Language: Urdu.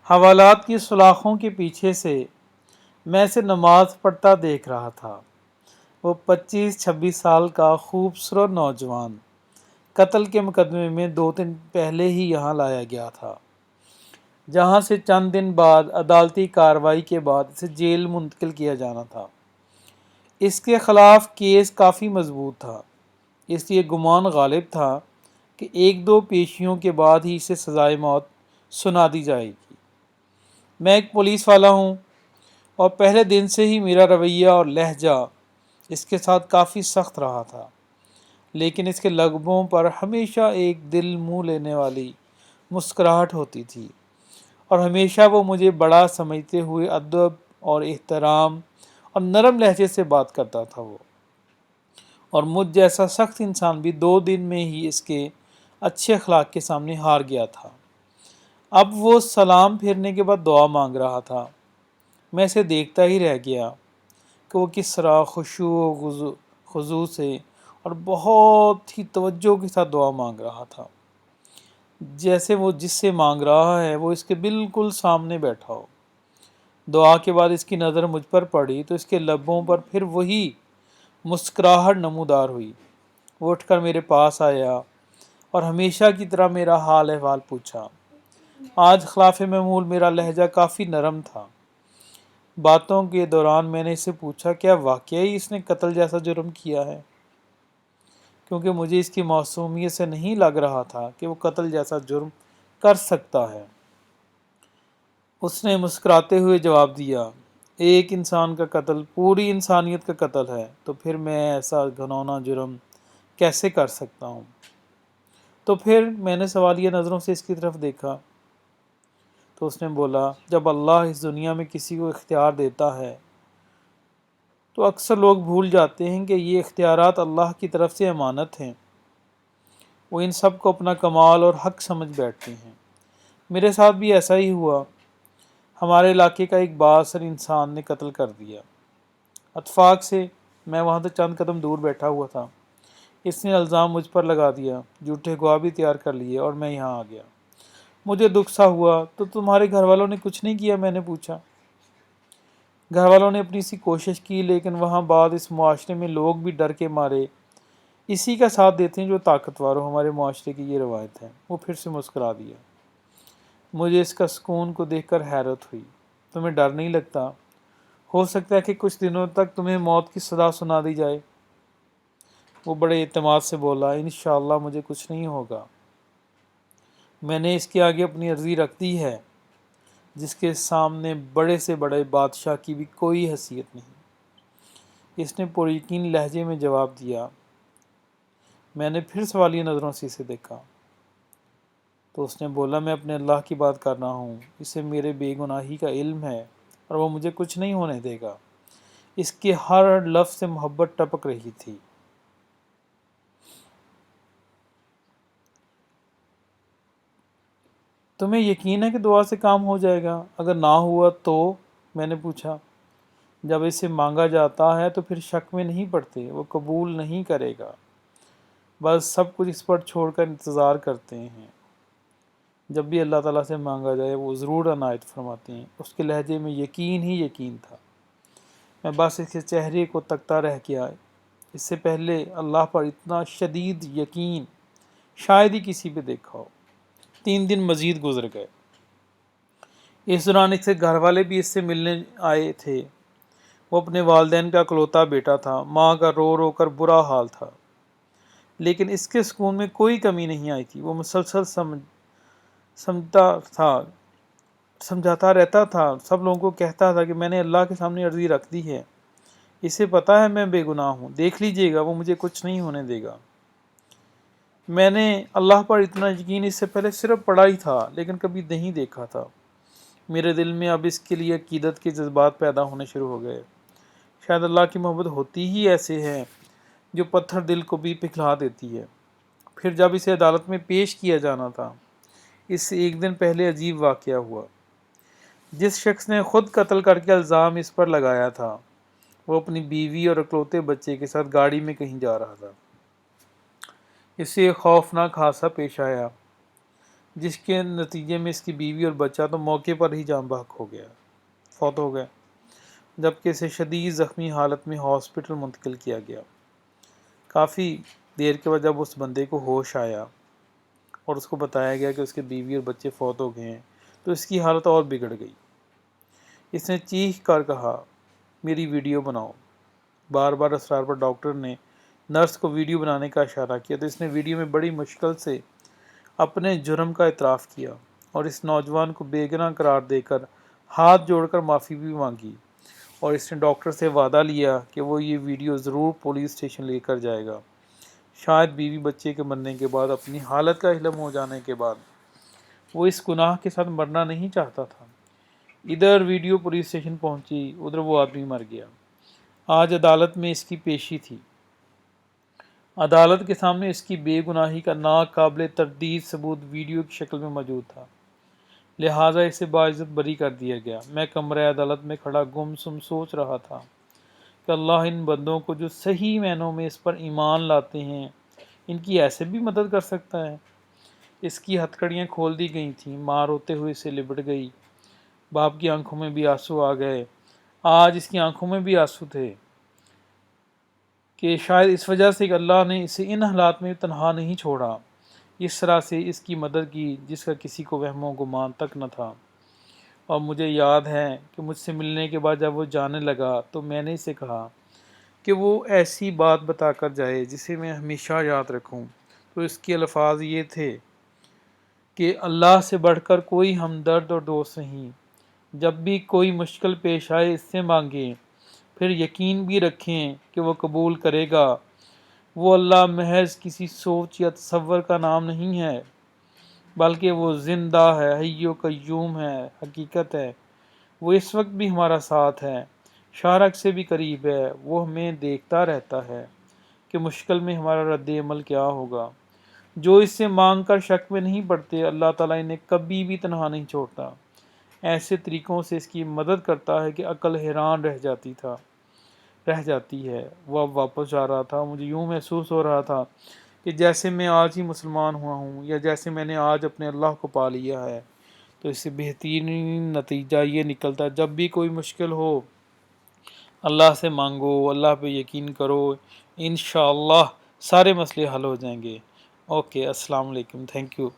حوالات کی سلاخوں کے پیچھے سے میں اسے نماز پڑھتا دیکھ رہا تھا۔ وہ 25-26 سال کا خوبصورت نوجوان قتل کے مقدمے میں 2 دن پہلے ہی یہاں لایا گیا تھا، جہاں سے چند دن بعد عدالتی کارروائی کے بعد اسے جیل منتقل کیا جانا تھا۔ اس کے خلاف کیس کافی مضبوط تھا، اس لیے گمان غالب تھا کہ 1-2 پیشیوں کے بعد ہی اسے سزائے موت سنا دی جائے گی۔ میں ایک پولیس والا ہوں، اور پہلے دن سے ہی میرا رویہ اور لہجہ اس کے ساتھ کافی سخت رہا تھا، لیکن اس کے لبوں پر ہمیشہ ایک دل موہ لینے والی مسکراہٹ ہوتی تھی، اور ہمیشہ وہ مجھے بڑا سمجھتے ہوئے ادب اور احترام اور نرم لہجے سے بات کرتا تھا وہ، اور مجھ جیسا سخت انسان بھی 2 دن میں ہی اس کے اچھے اخلاق کے سامنے ہار گیا تھا۔ اب وہ سلام پھیرنے کے بعد دعا مانگ رہا تھا۔ میں اسے دیکھتا ہی رہ گیا کہ وہ کس طرح خشوع و خضوع سے اور بہت ہی توجہ کے ساتھ دعا مانگ رہا تھا، جیسے وہ جس سے مانگ رہا ہے وہ اس کے بالکل سامنے بیٹھا ہو۔ دعا کے بعد اس کی نظر مجھ پر پڑی تو اس کے لبوں پر پھر وہی مسکراہٹ نمودار ہوئی۔ وہ اٹھ کر میرے پاس آیا اور ہمیشہ کی طرح میرا حال احوال پوچھا۔ آج خلاف معمول میرا لہجہ کافی نرم تھا۔ باتوں کے دوران میں نے اس سے پوچھا، کیا واقعی اس نے قتل جیسا جرم کیا ہے؟ کیونکہ مجھے اس کی معصومیت سے نہیں لگ رہا تھا کہ وہ قتل جیسا جرم کر سکتا ہے۔ اس نے مسکراتے ہوئے جواب دیا، ایک انسان کا قتل پوری انسانیت کا قتل ہے، تو پھر میں ایسا گھناؤنا جرم کیسے کر سکتا ہوں؟ تو پھر میں نے سوالیہ نظروں سے اس کی طرف دیکھا تو اس نے بولا، جب اللہ اس دنیا میں کسی کو اختیار دیتا ہے تو اکثر لوگ بھول جاتے ہیں کہ یہ اختیارات اللہ کی طرف سے امانت ہیں۔ وہ ان سب کو اپنا کمال اور حق سمجھ بیٹھتے ہیں۔ میرے ساتھ بھی ایسا ہی ہوا۔ ہمارے علاقے کا ایک بااثر انسان نے قتل کر دیا۔ اتفاق سے میں وہاں سے چند قدم دور بیٹھا ہوا تھا۔ اس نے الزام مجھ پر لگا دیا، جھوٹے گواہ بھی تیار کر لیے، اور میں یہاں آ گیا۔ مجھے دکھ سا ہوا۔ تو تمہارے گھر والوں نے کچھ نہیں کیا؟ میں نے پوچھا۔ گھر والوں نے اپنی سی کوشش کی، لیکن وہاں بعد اس معاشرے میں لوگ بھی ڈر کے مارے اسی کا ساتھ دیتے ہیں جو طاقتور ہو۔ ہمارے معاشرے کی یہ روایت ہے۔ وہ پھر سے مسکرا دیا۔ مجھے اس کا سکون کو دیکھ کر حیرت ہوئی۔ تمہیں ڈر نہیں لگتا؟ ہو سکتا ہے کہ کچھ دنوں تک تمہیں موت کی صدا سنا دی جائے۔ وہ بڑے اعتماد سے بولا، انشاءاللہ مجھے کچھ نہیں ہوگا۔ میں نے اس کے آگے اپنی عرضی رکھ دی ہے، جس کے سامنے بڑے سے بڑے بادشاہ کی بھی کوئی حیثیت نہیں۔ اس نے پر یقین لہجے میں جواب دیا۔ میں نے پھر سوالیہ نظروں سے اسے دیکھا تو اس نے بولا، میں اپنے اللہ کی بات کر رہا ہوں، اسے میرے بے گناہی کا علم ہے اور وہ مجھے کچھ نہیں ہونے دے گا۔ اس کے ہر لفظ سے محبت ٹپک رہی تھی۔ تمہیں یقین ہے کہ دعا سے کام ہو جائے گا؟ اگر نہ ہوا تو؟ میں نے پوچھا۔ جب اسے مانگا جاتا ہے تو پھر شک میں نہیں پڑتے، وہ قبول نہیں کرے گا، بس سب کچھ اس پر چھوڑ کر انتظار کرتے ہیں۔ جب بھی اللہ تعالیٰ سے مانگا جائے وہ ضرور عنایت فرماتے ہیں۔ اس کے لہجے میں یقین ہی یقین تھا۔ میں بس اس کے چہرے کو تکتا رہ گیا۔ اس سے پہلے اللہ پر اتنا شدید یقین شاید ہی کسی پہ دیکھا ہو۔ 3 دن مزید گزر گئے۔ اس دوران اس کے گھر والے بھی اس سے ملنے آئے تھے۔ وہ اپنے والدین کا اکلوتا بیٹا تھا۔ ماں کا رو رو کر برا حال تھا، لیکن اس کے سکون میں کوئی کمی نہیں آئی تھی۔ وہ مسلسل سمجھاتا رہتا تھا، سب لوگوں کو کہتا تھا کہ میں نے اللہ کے سامنے عرضی رکھ دی ہے، اسے پتہ ہے میں بے گناہ ہوں، دیکھ لیجئے گا وہ مجھے کچھ نہیں ہونے دے گا۔ میں نے اللہ پر اتنا یقین اس سے پہلے صرف پڑھا ہی تھا، لیکن کبھی نہیں دیکھا تھا۔ میرے دل میں اب اس کے لیے عقیدت کے جذبات پیدا ہونے شروع ہو گئے۔ شاید اللہ کی محبت ہوتی ہی ایسے ہے جو پتھر دل کو بھی پگھلا دیتی ہے۔ پھر جب اسے عدالت میں پیش کیا جانا تھا، اس سے 1 دن پہلے عجیب واقعہ ہوا۔ جس شخص نے خود قتل کر کے الزام اس پر لگایا تھا، وہ اپنی بیوی اور اکلوتے بچے کے ساتھ گاڑی میں کہیں جا رہا تھا۔ اسے ایک خوفناک حادثہ پیش آیا۔ جس کے نتیجے میں اس کی بیوی اور بچہ تو موقع پر ہی جاں بحق ہو گیا، فوت ہو گئے، جبکہ اسے شدید زخمی حالت میں ہاسپٹل منتقل کیا گیا۔ کافی دیر کے بعد جب اس بندے کو ہوش آیا اور اس کو بتایا گیا کہ اس کے بیوی اور بچے فوت ہو گئے ہیں تو اس کی حالت اور بگڑ گئی۔ اس نے چیخ کر کہا میری ویڈیو بناؤ۔ بار بار اصرار پر ڈاکٹر نے نرس کو ویڈیو بنانے کا اشارہ کیا تو اس نے ویڈیو میں بڑی مشکل سے اپنے جرم کا اعتراف کیا اور اس نوجوان کو بے گناہ قرار دے کر ہاتھ جوڑ کر معافی بھی مانگی، اور اس نے ڈاکٹر سے وعدہ لیا کہ وہ یہ ویڈیو ضرور پولیس اسٹیشن لے کر جائے گا۔ شاید بیوی بچے کے مرنے کے بعد، اپنی حالت کا علم ہو جانے کے بعد، وہ اس گناہ کے ساتھ مرنا نہیں چاہتا تھا۔ ادھر ویڈیو پولیس اسٹیشن پہنچی، ادھر وہ آدمی مر گیا۔ آج عدالت میں اس کی پیشی تھی۔ عدالت کے سامنے اس کی بے گناہی کا ناقابل تردید ثبوت ویڈیو کی شکل میں موجود تھا، لہٰذا اسے باعزت بری کر دیا گیا۔ میں کمرہ عدالت میں کھڑا گمسم سوچ رہا تھا کہ اللہ ان بندوں کو جو صحیح معنوں میں اس پر ایمان لاتے ہیں، ان کی ایسے بھی مدد کر سکتا ہے۔ اس کی ہتھکڑیاں کھول دی گئی تھیں، ماں روتے ہوئے اسے لپٹ گئی، باپ کی آنکھوں میں بھی آنسو آ گئے۔ آج اس کی آنکھوں میں بھی آنسو تھے کہ شاید اس وجہ سے کہ اللہ نے اسے ان حالات میں تنہا نہیں چھوڑا، اس طرح سے اس کی مدد کی جس کا کسی کو وہم و گمان تک نہ تھا۔ اور مجھے یاد ہے کہ مجھ سے ملنے کے بعد جب وہ جانے لگا تو میں نے اسے کہا کہ وہ ایسی بات بتا کر جائے جسے میں ہمیشہ یاد رکھوں، تو اس کے الفاظ یہ تھے کہ اللہ سے بڑھ کر کوئی ہمدرد اور دوست نہیں، جب بھی کوئی مشکل پیش آئے اس سے مانگیں، پھر یقین بھی رکھیں کہ وہ قبول کرے گا۔ وہ اللہ محض کسی سوچ یا تصور کا نام نہیں ہے، بلکہ وہ زندہ ہے، حی و قیوم ہے، حقیقت ہے۔ وہ اس وقت بھی ہمارا ساتھ ہے، شارک سے بھی قریب ہے۔ وہ ہمیں دیکھتا رہتا ہے کہ مشکل میں ہمارا رد عمل کیا ہوگا۔ جو اس سے مانگ کر شک میں نہیں پڑتے، اللہ تعالیٰ انہیں کبھی بھی تنہا نہیں چھوڑتا، ایسے طریقوں سے اس کی مدد کرتا ہے کہ عقل حیران رہ جاتی ہے۔ وہ اب واپس جا رہا تھا، مجھے یوں محسوس ہو رہا تھا کہ جیسے میں آج ہی مسلمان ہوا ہوں، یا جیسے میں نے آج اپنے اللہ کو پا لیا ہے۔ تو اس سے بہترین نتیجہ یہ نکلتا ہے جب بھی کوئی مشکل ہو اللہ سے مانگو، اللہ پہ یقین کرو، انشاءاللہ سارے مسئلے حل ہو جائیں گے۔ اوکے، السلام علیکم، تھینک یو۔